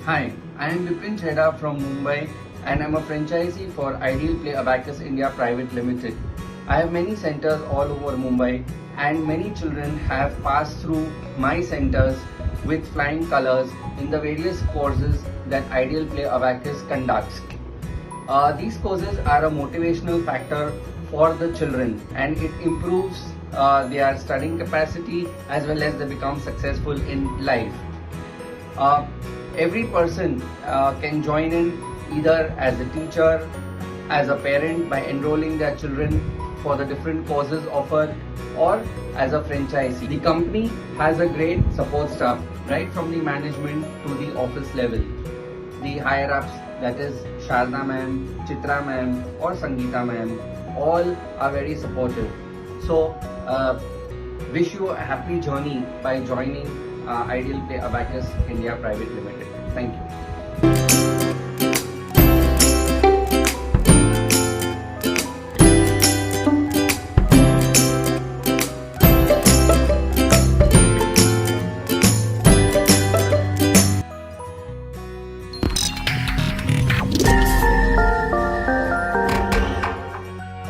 Hi, I am Vipin Chheda from Mumbai and I am a franchisee for Ideal Play Abacus India Private Limited. I have many centers all over Mumbai and many children have passed through my centers with flying colors in the various courses that Ideal Play Abacus conducts. These courses are a motivational factor for the children and it improves their studying capacity as well as they become successful in life. Every person can join in either as a teacher, as a parent by enrolling their children for the different courses offered, or as a franchisee. The company has a great support staff right from the management to the office level. The higher ups, that is Sharda ma'am, Chitra ma'am or Sangeeta ma'am, all are very supportive. So wish you a happy journey by joining Ideal Play Abacus India Private Limited. Thank you.